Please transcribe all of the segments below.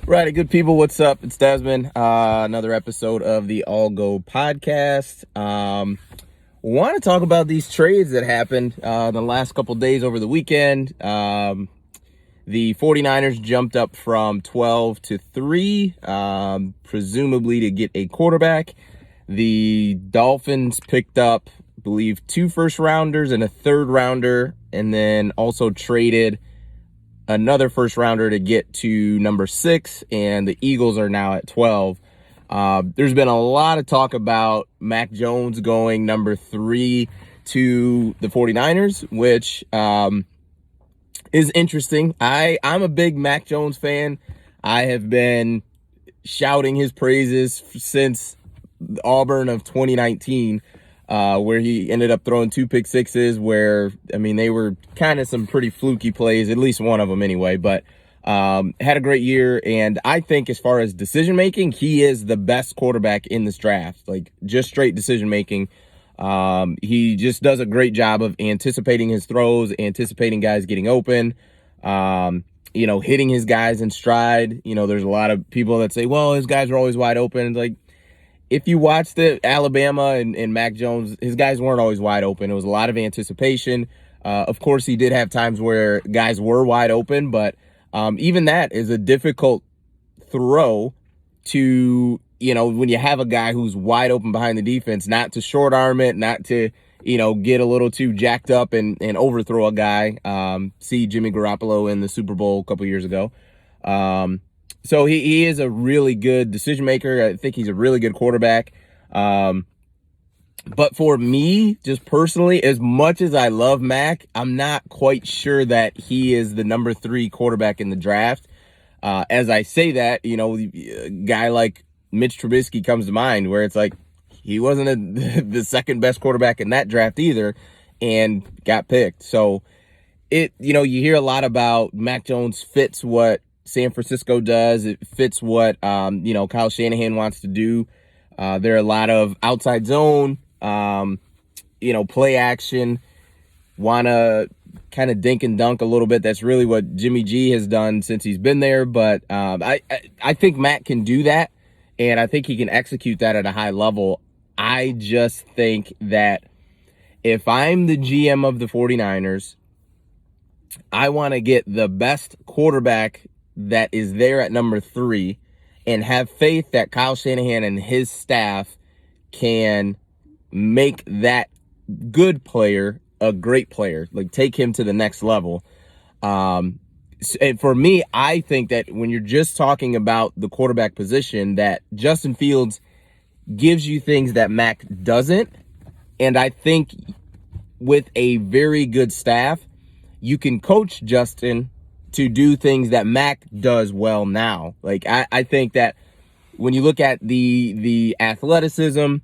Righty, good people. What's up? It's Desmond. Another episode of the All Go podcast. Want to talk about these trades that happened the last couple days over the weekend. The 49ers jumped up from 12 to 3, presumably to get a quarterback. The Dolphins picked up, I believe, 2 first-rounders and a third-rounder, and then also traded another first rounder to get to number 6, and the Eagles are now at 12. There's been a lot of talk about Mac Jones going number 3 to the 49ers, which is interesting. I'm a big Mac Jones fan. I have been shouting his praises since Auburn of 2019. Where he ended up throwing 2 pick sixes where, they were kind of some pretty fluky plays, at least one of them anyway, but had a great year. And I think as far as decision making, he is the best quarterback in this draft, like just straight decision making. He just does a great job of anticipating his throws, anticipating guys getting open, hitting his guys in stride. There's a lot of people that say, well, his guys are always wide open. It's like, if you watched the Alabama and Mac Jones, his guys weren't always wide open. It was a lot of anticipation. Of course, he did have times where guys were wide open, but even that is a difficult throw to, when you have a guy who's wide open behind the defense, not to short arm it, not to, get a little too jacked up and overthrow a guy. See Jimmy Garoppolo in the Super Bowl a couple years ago. So he is a really good decision maker. I think he's a really good quarterback. But for me, just personally, as much as I love Mac, I'm not quite sure that he is the number 3 quarterback in the draft. As I say that, a guy like Mitch Trubisky comes to mind, where it's like he wasn't the second best quarterback in that draft either and got picked. So you hear a lot about Mac Jones fits what San Francisco does. It fits what, Kyle Shanahan wants to do. There are a lot of outside zone, play action, want to kind of dink and dunk a little bit. That's really what Jimmy G has done since he's been there. But I think Matt can do that, and I think he can execute that at a high level. I just think that if I'm the GM of the 49ers, I want to get the best quarterback that is there at number 3 and have faith that Kyle Shanahan and his staff can make that good player a great player, like take him to the next level. And for me, I think that when you're just talking about the quarterback position, that Justin Fields gives you things that Mac doesn't. And I think with a very good staff, you can coach Justin to do things that Mac does well now. Like, I think that when you look at the athleticism,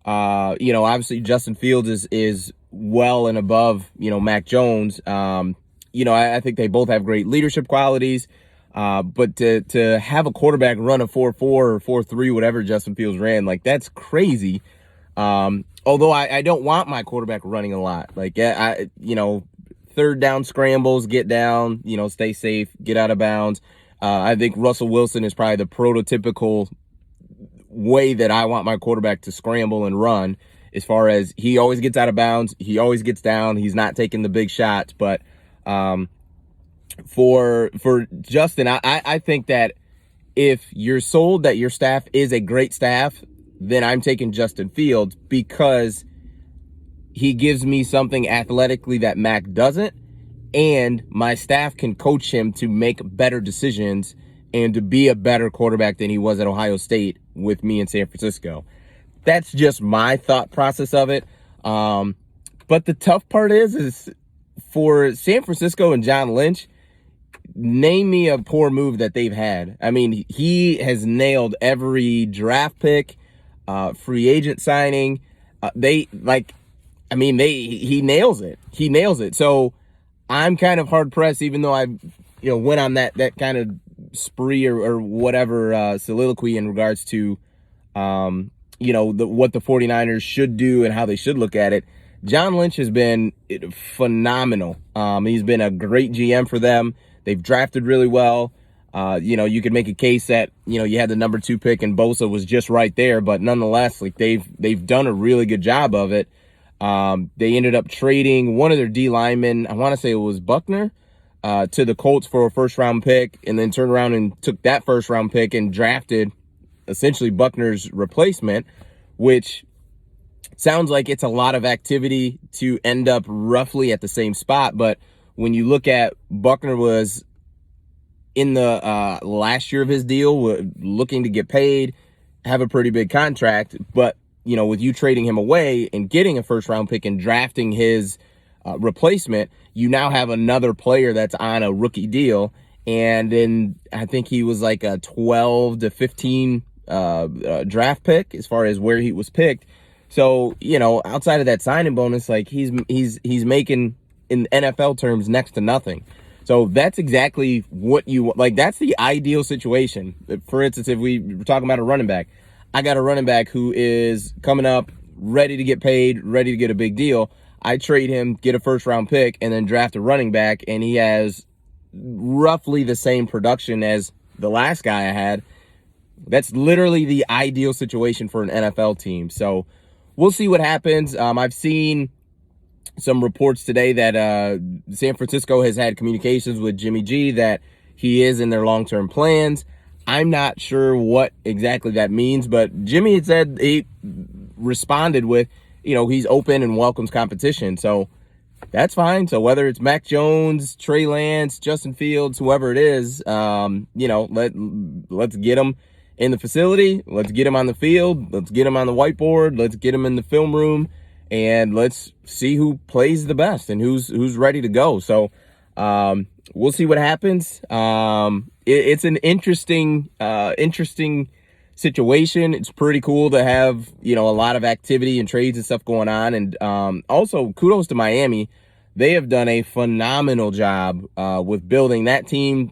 obviously Justin Fields is well and above, Mac Jones. I think they both have great leadership qualities. But to have a quarterback run a 4.4 or 4.3, whatever Justin Fields ran, like, that's crazy. Although I don't want my quarterback running a lot. Like, third down scrambles, get down, stay safe, get out of bounds. I think Russell Wilson is probably the prototypical way that I want my quarterback to scramble and run, as far as he always gets out of bounds, he always gets down, he's not taking the big shots. But for Justin, I think that if you're sold that your staff is a great staff, then I'm taking Justin Fields, because he gives me something athletically that Mac doesn't, and my staff can coach him to make better decisions and to be a better quarterback than he was at Ohio State with me in San Francisco. That's just my thought process of it. But the tough part is for San Francisco and John Lynch, name me a poor move that they've had. He has nailed every draft pick, free agent signing. He nails it. He nails it. So I'm kind of hard pressed, even though I, went on that kind of spree or whatever soliloquy in regards to, what the 49ers should do and how they should look at it. John Lynch has been phenomenal. He's been a great GM for them. They've drafted really well. You could make a case that, you had the number 2 pick and Bosa was just right there, but nonetheless, like they've done a really good job of it. They ended up trading one of their D linemen, I want to say it was Buckner, to the Colts for a first-round pick, and then turned around and took that first-round pick and drafted essentially Buckner's replacement, which sounds like it's a lot of activity to end up roughly at the same spot. But when you look at Buckner was in the last year of his deal, looking to get paid, have a pretty big contract, but with you trading him away and getting a first-round pick and drafting his replacement, you now have another player that's on a rookie deal. And then I think he was like a 12 to 15 draft pick as far as where he was picked. So, outside of that signing bonus, like he's making in NFL terms next to nothing. So that's exactly what you like. That's the ideal situation. For instance, if we were talking about a running back, I got a running back who is coming up, ready to get paid, ready to get a big deal. I trade him, get a first-round pick, and then draft a running back, and he has roughly the same production as the last guy I had. That's literally the ideal situation for an NFL team. So we'll see what happens. I've seen some reports today that San Francisco has had communications with Jimmy G that he is in their long-term plans. I'm not sure what exactly that means, but Jimmy had said he responded with, he's open and welcomes competition. So that's fine. So whether it's Mac Jones, Trey Lance, Justin Fields, whoever it is, let's get them in the facility. Let's get them on the field. Let's get them on the whiteboard. Let's get them in the film room, and let's see who plays the best and who's ready to go. So we'll see what happens. It's an interesting situation. It's pretty cool to have, a lot of activity and trades and stuff going on. And also kudos to Miami. They have done a phenomenal job with building that team,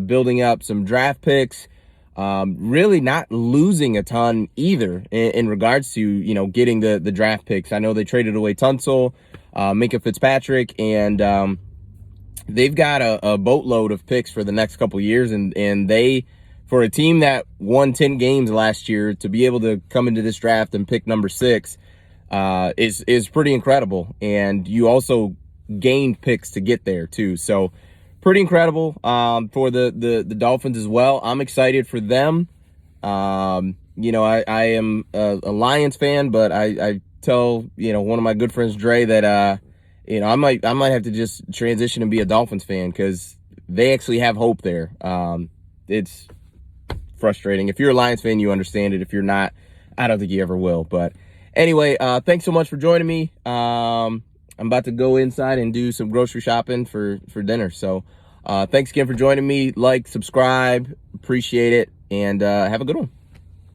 building up some draft picks, really not losing a ton either in regards to, getting the draft picks. I know they traded away Tunsil, Minka Fitzpatrick, and they've got a boatload of picks for the next couple years. And they, for a team that won 10 games last year, to be able to come into this draft and pick number 6 is pretty incredible. And you also gained picks to get there too. So pretty incredible for the Dolphins as well. I'm excited for them. I am a Lions fan, but I tell, one of my good friends, Dre, that, I might have to just transition and be a Dolphins fan because they actually have hope there. It's frustrating. If you're a Lions fan, you understand it. If you're not, I don't think you ever will. But anyway, thanks so much for joining me. I'm about to go inside and do some grocery shopping for dinner. So thanks again for joining me. Like, subscribe, appreciate it, and have a good one.